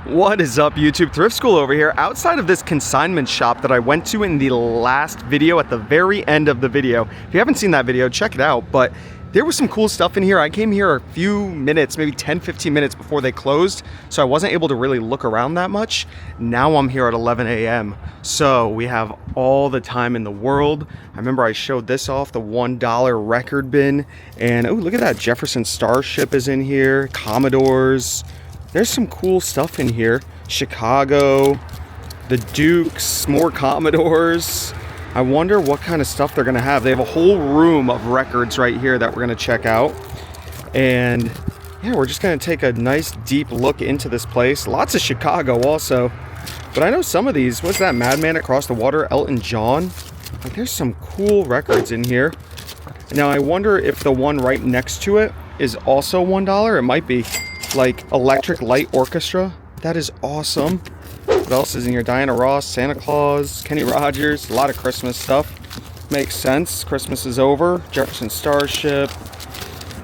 What is up, YouTube? Thrift School over here, outside of this consignment shop that I went to in the last video, at the very end of the video. If you haven't seen that video, check it out. But there was some cool stuff in here. I came here a few minutes, maybe 10-15 minutes before they closed, so I wasn't able to really look around that much. Now I'm here at 11 a.m. So we have all the time in the world. I remember I showed this off, the $1 record bin. And oh, look at that, Jefferson Starship is in here, Commodores. There's some cool stuff in here. Chicago, the Dukes, more Commodores. I wonder what kind of stuff they're gonna have. They have a whole room of records right here that we're gonna check out. And yeah, we're just gonna take a nice deep look into this place. Lots of Chicago also. But I know some of these, what's that, Madman Across the Water, Elton John? Like, there's some cool records in here. Now I wonder if the one right next to it is also $1. It might be. Like Electric Light Orchestra. That is awesome. What else is in here? Diana Ross, Santa Claus, Kenny Rogers, a lot of Christmas stuff. Makes sense. Christmas is over. Jefferson Starship.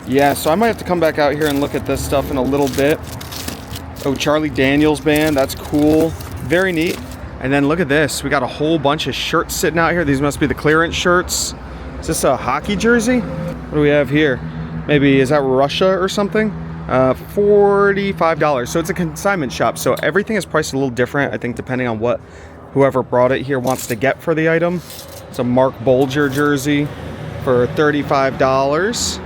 Yeah, so I might have to come back out here and look at this stuff in a little bit. Oh, Charlie Daniels Band. That's cool. Very neat. And then look at this. We got a whole bunch of shirts sitting out here. These must be the clearance shirts. Is this a hockey jersey? What do we have here? Maybe, is that Russia or something? $45. So it's a consignment shop, so everything is priced a little different, I think, depending on what whoever brought it here wants to get for the item. It's a Mark Bolger jersey for $35.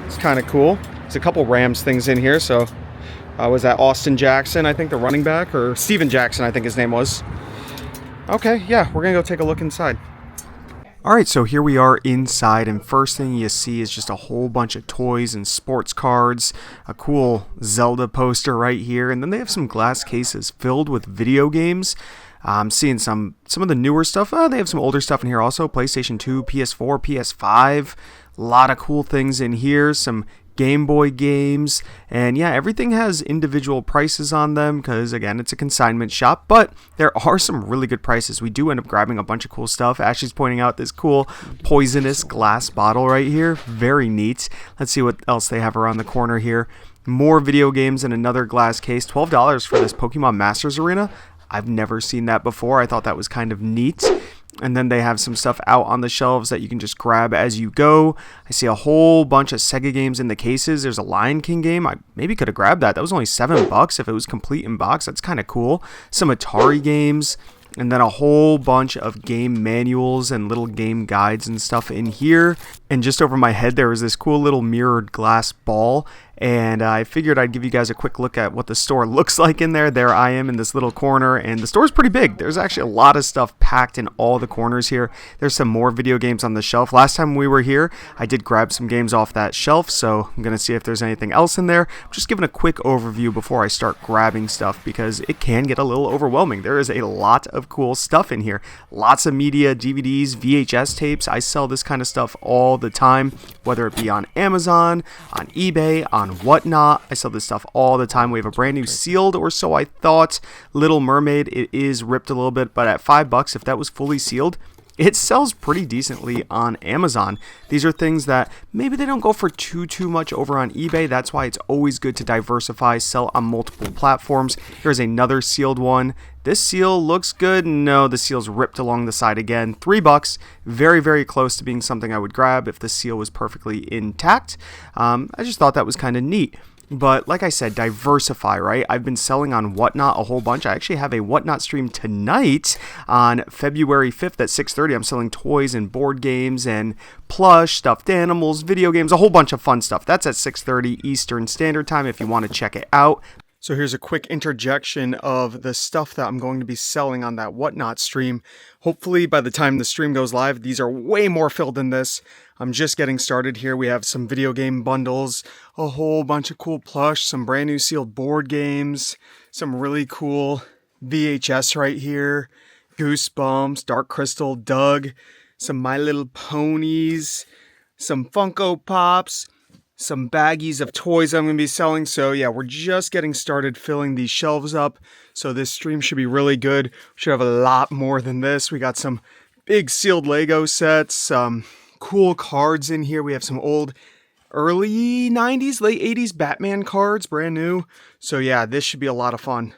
It's kind of cool. There's a couple Rams things in here. So was that Austin Jackson, I think, the running back, or Steven Jackson, I think his name was. Okay, yeah, we're gonna go take a look inside. Alright, so here we are inside, and first thing you see is just a whole bunch of toys and sports cards, a cool Zelda poster right here, and then they have some glass cases filled with video games. I'm seeing some of the newer stuff. They have some older stuff in here also, PlayStation 2, PS4, PS5, a lot of cool things in here, some Game Boy games, and yeah, everything has individual prices on them because, again, it's a consignment shop, but there are some really good prices. We do end up grabbing a bunch of cool stuff. Ashley's pointing out this cool poisonous glass bottle right here. Very neat. Let's see what else they have around the corner here. More video games and another glass case. $12 for this Pokemon Masters Arena. I've never seen that before. I thought that was kind of neat. And then they have some stuff out on the shelves that you can just grab as you go. I see a whole bunch of Sega games in the cases. There's a Lion King game. I maybe could have grabbed that. That was only $7 if it was complete in box. That's kind of cool. Some Atari games. And then a whole bunch of game manuals and little game guides and stuff in here. And just over my head there was this cool little mirrored glass ball. And I figured I'd give you guys a quick look at what the store looks like in there. There I am in this little corner, and the store's pretty big. There's actually a lot of stuff packed in all the corners here. There's some more video games on the shelf. Last time we were here, I did grab some games off that shelf, so I'm going to see if there's anything else in there. I'm just giving a quick overview before I start grabbing stuff because it can get a little overwhelming. There is a lot of cool stuff in here. Lots of media, DVDs, VHS tapes. I sell this kind of stuff all the time, whether it be on Amazon, on eBay, on Whatnot. I sell this stuff all the time. We have a brand new sealed, or so I thought, Little Mermaid. It is ripped a little bit, but at $5, if that was fully sealed, it sells pretty decently on Amazon. These are things that maybe they don't go for too much over on eBay. That's why it's always good to diversify, sell on multiple platforms. Here's another sealed one. This seal looks good. No, the seal's ripped along the side again. $3. Very, very close to being something I would grab if the seal was perfectly intact. I just thought that was kind of neat. But like I said, diversify, right? I've been selling on Whatnot a whole bunch. I actually have a Whatnot stream tonight on February 5th at 6:30. I'm selling toys and board games and plush, stuffed animals, video games, a whole bunch of fun stuff. That's at 6:30 Eastern Standard Time if you want to check it out. So here's a quick interjection of the stuff that I'm going to be selling on that Whatnot stream. Hopefully by the time the stream goes live, these are way more filled than this. I'm just getting started here. We have some video game bundles, a whole bunch of cool plush, some brand new sealed board games, some really cool VHS right here, Goosebumps, Dark Crystal, Doug, some My Little Ponies, some Funko Pops, some baggies of toys I'm going to be selling. So yeah, we're just getting started filling these shelves up. So this stream should be really good. We should have a lot more than this. We got some big sealed Lego sets, some cool cards in here. We have some old early 90s, late 80s Batman cards, brand new. So yeah, this should be a lot of fun.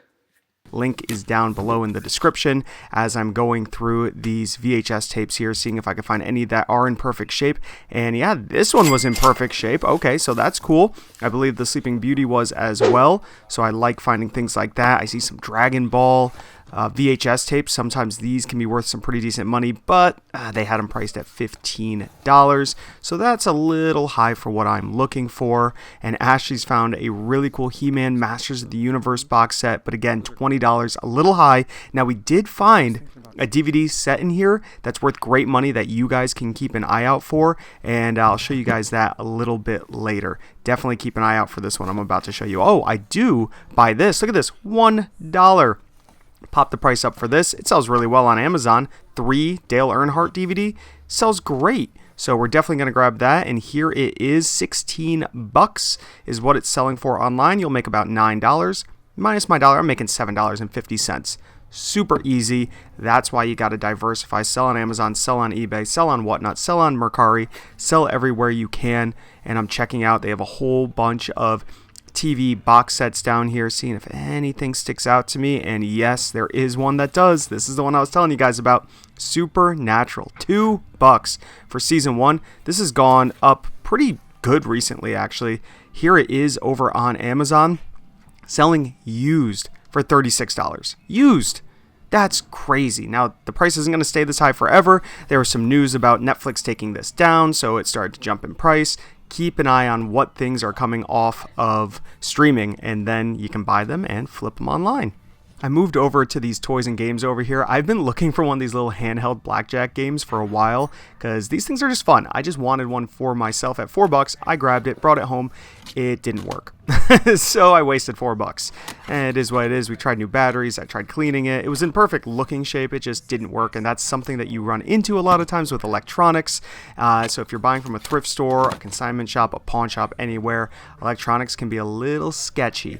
Link is down below in the description as I'm going through these VHS tapes here, seeing if I can find any that are in perfect shape. And yeah, this one was in perfect shape. Okay, so that's cool. I believe the Sleeping Beauty was as well. So I like finding things like that. I see some Dragon Ball VHS tapes. Sometimes these can be worth some pretty decent money, but they had them priced at $15. So that's a little high for what I'm looking for. And Ashley's found a really cool He-Man Masters of the Universe box set, but again, $20, a little high. Now we did find a DVD set in here that's worth great money that you guys can keep an eye out for, and I'll show you guys that a little bit later. Definitely keep an eye out for this one I'm about to show you. Oh, I do buy this. Look at this, $1. Pop the price up for this. It sells really well on Amazon. 3 Dale Earnhardt DVD sells great. So we're definitely going to grab that. And here it is, $16 is what it's selling for online. You'll make about $9. Minus my dollar, I'm making $7.50. Super easy. That's why you got to diversify. Sell on Amazon, sell on eBay, sell on Whatnot, sell on Mercari, sell everywhere you can. And I'm checking out. They have a whole bunch of TV box sets down here, seeing if anything sticks out to me. And yes, there is one that does. This is the one I was telling you guys about. Supernatural, $2 for season 1. This has gone up pretty good recently, actually. Here it is over on Amazon, selling used for $36. Used. That's crazy. Now, the price isn't going to stay this high forever. There was some news about Netflix taking this down, so it started to jump in price. Keep an eye on what things are coming off of streaming, and then you can buy them and flip them online. I moved over to these toys and games over here. I've been looking for one of these little handheld blackjack games for a while because these things are just fun. I just wanted one for myself at $4. I grabbed it, brought it home. It didn't work. So I wasted $4. And it is what it is. We tried new batteries. I tried cleaning it. It was in perfect looking shape. It just didn't work. And that's something that you run into a lot of times with electronics. So if you're buying from a thrift store, a consignment shop, a pawn shop, anywhere, electronics can be a little sketchy.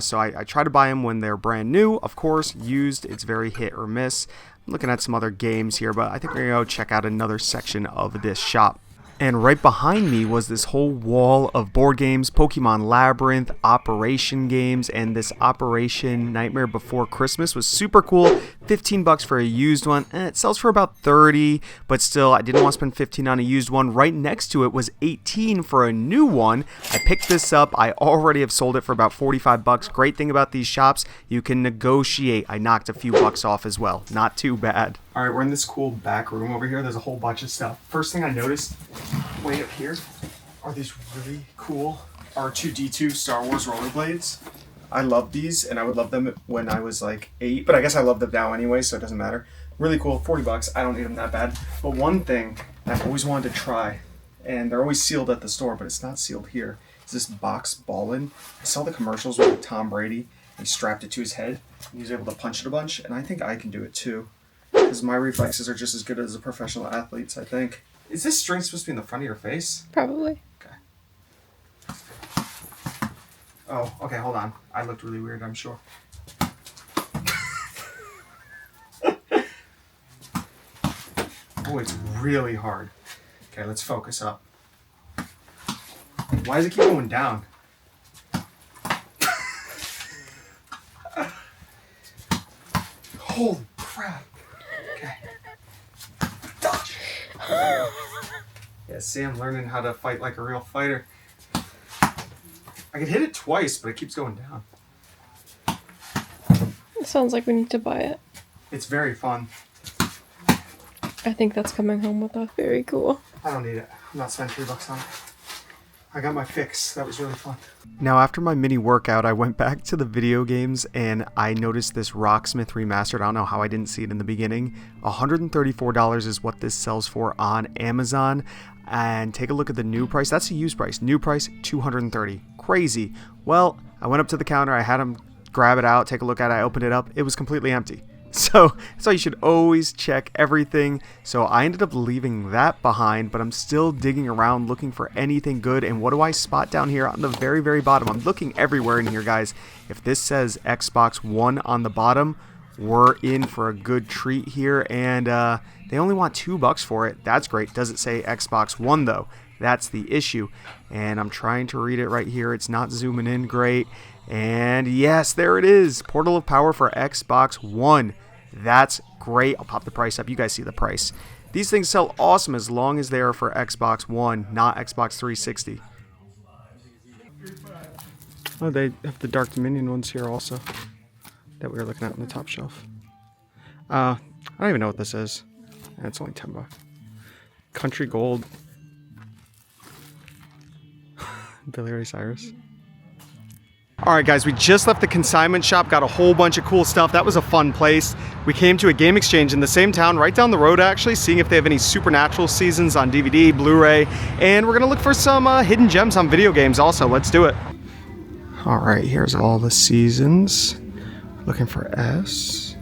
So I try to buy them when they're brand new. Of course, used, it's very hit or miss. I'm looking at some other games here, but I think we're going to go check out another section of this shop. And right behind me was this whole wall of board games, Pokemon Labyrinth, Operation games, and this Operation Nightmare Before Christmas was super cool. $15 for a used one. It sells for about $30, but still, I didn't want to spend $15 on a used one. Right next to it was $18 for a new one. I picked this up. I already have sold it for about $45. Great thing about these shops, you can negotiate. I knocked a few bucks off as well. Not too bad. All right, we're in this cool back room over here. There's a whole bunch of stuff. First thing I noticed way up here are these really cool R2-D2 Star Wars rollerblades. I love these, and I would love them when I was like 8, but I guess I love them now anyway, so it doesn't matter. Really cool, $40. I don't need them that bad. But one thing I've always wanted to try, and they're always sealed at the store, but it's not sealed here, is this box ballin'. I saw the commercials with Tom Brady. He strapped it to his head, and he was able to punch it a bunch, and I think I can do it too. Because my reflexes are just as good as a professional athlete's, I think. Is this string supposed to be in the front of your face? Probably. Okay. Oh, okay, hold on. I looked really weird, I'm sure. Oh, it's really hard. Okay, let's focus up. Why does it keep going down? Holy crap. Okay. Dodge. Yeah, see, I'm learning how to fight like a real fighter. I can hit it twice, but it keeps going down. It sounds like we need to buy it. It's very fun. I think that's coming home with us. Very cool. I don't need it. I'm not spending $3 on it. I got my fix. That was really fun. Now, after my mini workout, I went back to the video games and I noticed this Rocksmith Remastered. I don't know how I didn't see it in the beginning. $134 is what this sells for on Amazon. And take a look at the new price. That's the used price. New price, $230. Crazy. Well, I went up to the counter. I had him grab it out, take a look at it. I opened it up. It was completely empty. So you should always check everything. So I ended up leaving that behind, but I'm still digging around looking for anything good. And what do I spot down here on the very, very bottom? I'm looking everywhere in here, guys. If this says Xbox One on the bottom, we're in for a good treat here. And they only want $2 for it. That's great. Does it say Xbox One though? That's the issue. And I'm trying to read it right here. It's not zooming in great. And yes, there it is. Portal of Power for Xbox One. That's great. I'll pop the price up. You guys see the price. These things sell awesome as long as they are for Xbox One, not Xbox 360. Oh, they have the Dark Dominion ones here also that we were looking at on the top shelf. I don't even know what this is. It's only $10. Country Gold. Billy Ray Cyrus. Alright guys, we just left the consignment shop, got a whole bunch of cool stuff. That was a fun place. We came to a game exchange in the same town, right down the road actually, seeing if they have any Supernatural seasons on DVD, Blu-ray, and we're gonna look for some hidden gems on video games also. Let's do it. Alright, here's all the seasons. Looking for S.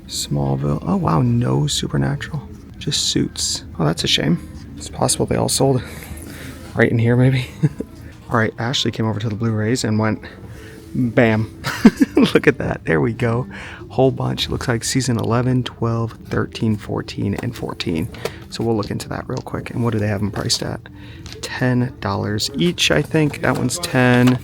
Smallville. Oh wow, no Supernatural. Just Suits. Oh, that's a shame. It's possible they all sold right in here maybe. Alright, Ashley came over to the Blu-rays and went, bam. Look at that. There we go. Whole bunch. Looks like season 11, 12, 13, 14, and 14. So we'll look into that real quick. And what do they have them priced at? $10 each, I think. That one's 10.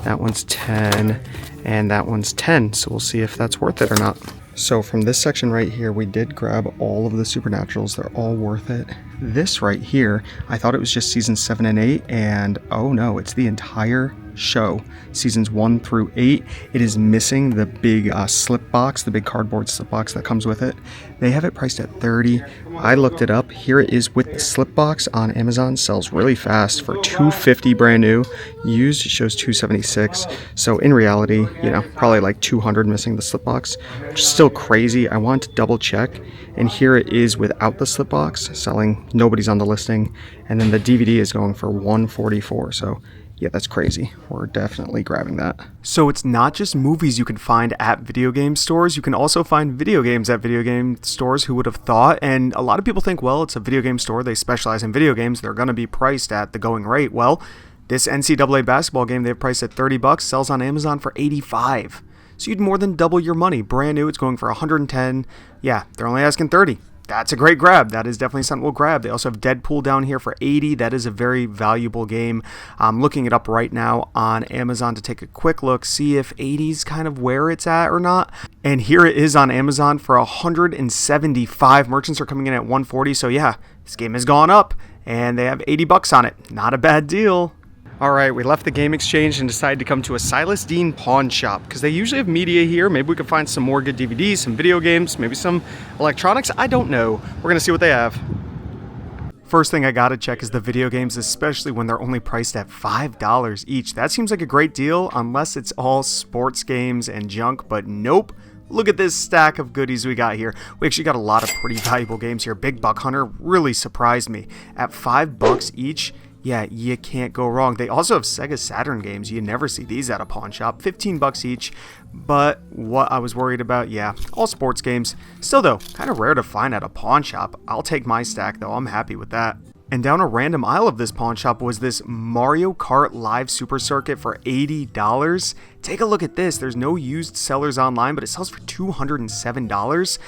That one's 10. And that one's 10. So we'll see if that's worth it or not. So from this section right here, we did grab all of the Supernaturals. They're all worth it. This right here, I thought it was just seasons 7 and 8, and oh no, it's the entire show, seasons 1 through 8. It is missing the big slip box, the big cardboard slip box that comes with it. They have it priced at $30. I looked it up. Here it is with the slip box on Amazon. Sells really fast for $250 brand new. Used it shows $276. So in reality, you know, probably like $200 missing the slip box, which is still crazy. I want to double check, and here it is without the slip box, selling. Nobody's on the listing, and then the DVD is going for $144. So yeah, that's crazy. We're definitely grabbing that. So it's not just movies you can find at video game stores. You can also find video games at video game stores. Who would have thought? And a lot of people think, well, it's a video game store. They specialize in video games. They're going to be priced at the going rate. Well, this NCAA basketball game they've priced at $30, sells on Amazon for $85. So you'd more than double your money. Brand new, it's going for $110. Yeah, they're only asking $30. That's a great grab. That is definitely something we'll grab. They also have Deadpool down here for $80. That is a very valuable game. I'm looking it up right now on Amazon to take a quick look, see if $80 is kind of where it's at or not. And here it is on Amazon for $175. Merchants are coming in at $140. So yeah, this game has gone up, and they have $80 on it. Not a bad deal. Alright, we left the game exchange and decided to come to a Silas Dean pawn shop because they usually have media here. Maybe we could find some more good DVDs, some video games, maybe some electronics. I don't know. We're going to see what they have. First thing I gotta check is the video games, especially when they're only priced at $5 each. That seems like a great deal unless it's all sports games and junk, but nope. Look at this stack of goodies we got here. We actually got a lot of pretty valuable games here. Big Buck Hunter really surprised me. At $5 each, yeah, you can't go wrong. They also have Sega Saturn games. You never see these at a pawn shop. $15 each. But what I was worried about, yeah, all sports games. Still though, kind of rare to find at a pawn shop. I'll take my stack though. I'm happy with that. And down a random aisle of this pawn shop was this Mario Kart Live Super Circuit for $80. Take a look at this. There's no used sellers online, but it sells for $207.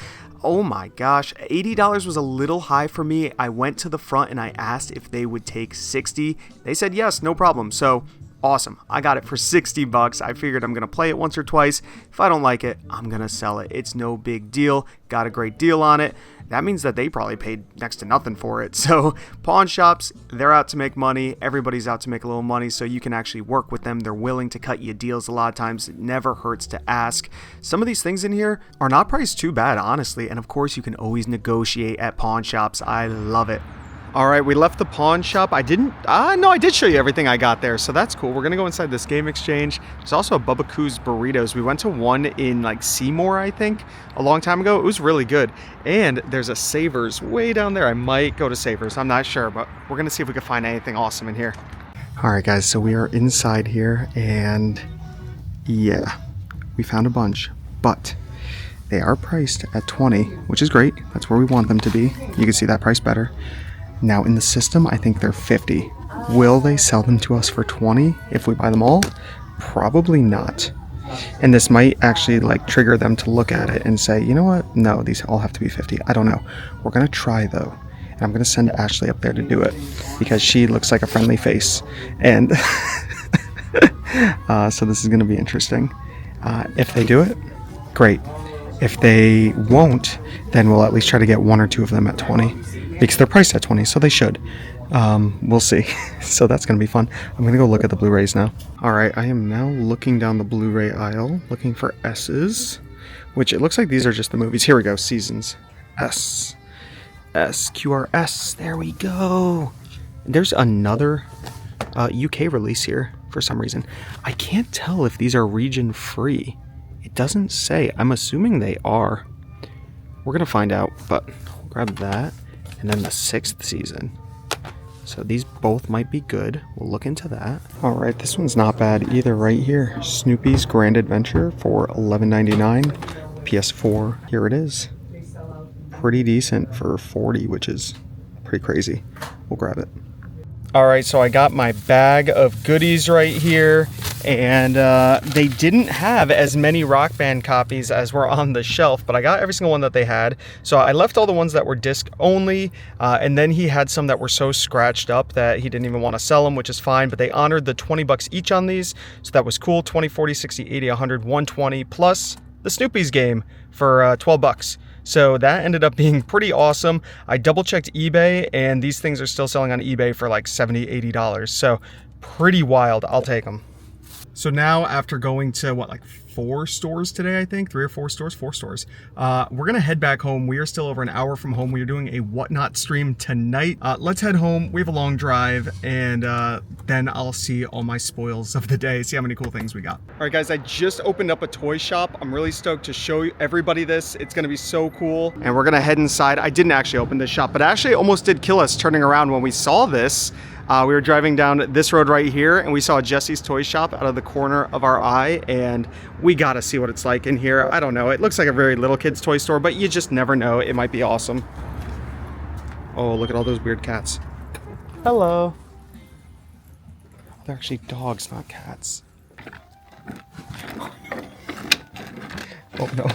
Oh my gosh, $80 was a little high for me. I went to the front and I asked if they would take $60. They said yes, no problem. So awesome. I got it for $60. I figured I'm going to play it once or twice. If I don't like it, I'm going to sell it. It's no big deal. Got a great deal on it. That means that they probably paid next to nothing for it. So pawn shops, they're out to make money. Everybody's out to make a little money, so you can actually work with them. They're willing to cut you deals a lot of times. It never hurts to ask. Some of these things in here are not priced too bad, honestly. And of course, you can always negotiate at pawn shops. I love it. All right, we left the pawn shop. I did show you everything I got there, so that's cool. We're gonna go inside this game exchange. There's also a Bubba Coo's Burritos. We went to one in like Seymour, I think, a long time ago. It was really good. And there's a Savers way down there. I might go to Savers. I'm not sure, but we're gonna see if we can find anything awesome in here. All right, guys, so we are inside here, and yeah, we found a bunch, but they are priced at $20, which is great. That's where we want them to be. You can see that price better. Now in the system, I think they're $50. Will they sell them to us for $20 if we buy them all? Probably not. And this might actually like trigger them to look at it and say, you know what? No, these all have to be $50. I don't know. We're gonna try though. And I'm gonna send Ashley up there to do it because she looks like a friendly face. And So this is going to be interesting. If they do it, great. If they won't, then we'll at least try to get one or two of them at 20 because they're priced at 20, so they should. We'll see. So that's going to be fun. I'm going to go look at the Blu-rays now. All right, I am now looking down the Blu-ray aisle, looking for S's, which it looks like these are just the movies. Here we go, Seasons. S. QRS. There we go. There's another UK release here for some reason. I can't tell if these are region free. It doesn't say. I'm assuming they are. We're going to find out, but I'll grab that. And then the 6th season. So these both might be good. We'll look into that. All right, this one's not bad either right here. Snoopy's Grand Adventure for $11.99. PS4. Here it is. Pretty decent for $40, which is pretty crazy. We'll grab it. All right, so I got my bag of goodies right here, and they didn't have as many Rock Band copies as were on the shelf, but I got every single one that they had. So I left all the ones that were disc only, and then he had some that were so scratched up that he didn't even want to sell them, which is fine, but they honored the 20 bucks each on these, so that was cool. 20, 40, 60, 80, 100, 120, plus the Snoopy's game for 12 bucks. So that ended up being pretty awesome. I double checked eBay and these things are still selling on eBay for like $70, $80. So pretty wild. I'll take them. So now after going to what, like 4 stores today, I think 3 or 4 stores, 4 stores. We're gonna head back home. We are still over an hour from home. We are doing a Whatnot stream tonight. Let's head home. We have a long drive, and then I'll see all my spoils of the day, see how many cool things we got. All right, guys, I just opened up a toy shop. I'm really stoked to show everybody this. It's gonna be so cool. And we're gonna head inside. I didn't actually open this shop, but actually it almost did kill us turning around when we saw this. We were driving down this road right here, and we saw Jesse's Toy Shop out of the corner of our eye, and we gotta see what it's like in here. I don't know, it looks like a very little kid's toy store, but you just never know. It might be awesome. Oh, look at all those weird cats. Hello. They're actually dogs, not cats. Oh no.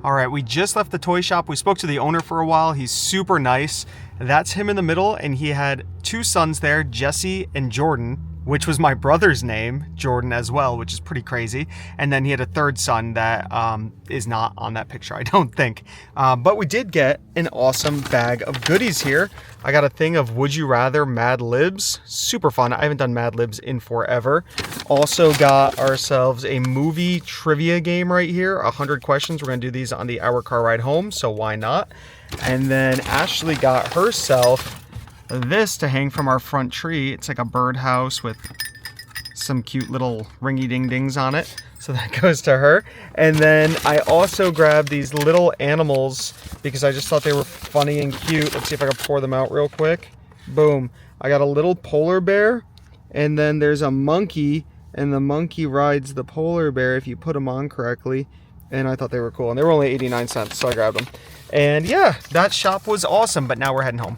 All right, we just left the toy shop. We spoke to the owner for a while. He's super nice. That's him in the middle, and he had 2 sons there, Jesse and Jordan, which was my brother's name, Jordan, as well, which is pretty crazy. And then he had a 3rd son that is not on that picture, I don't think. But we did get an awesome bag of goodies here. I got a thing of Would You Rather Mad Libs. Super fun. I haven't done Mad Libs in forever. Also got ourselves a movie trivia game right here. 100 questions. We're going to do these on the hour car ride home, so why not? And then Ashley got herself this to hang from our front tree. It's like a birdhouse with some cute little ringy ding dings on it. So that goes to her. And then I also grabbed these little animals because I just thought they were funny and cute. Let's see if I can pour them out real quick. Boom. I got a little polar bear, and then there's a monkey, and the monkey rides the polar bear if you put them on correctly. And I thought they were cool, and they were only 89 cents, so I grabbed them. And yeah, that shop was awesome, but now we're heading home.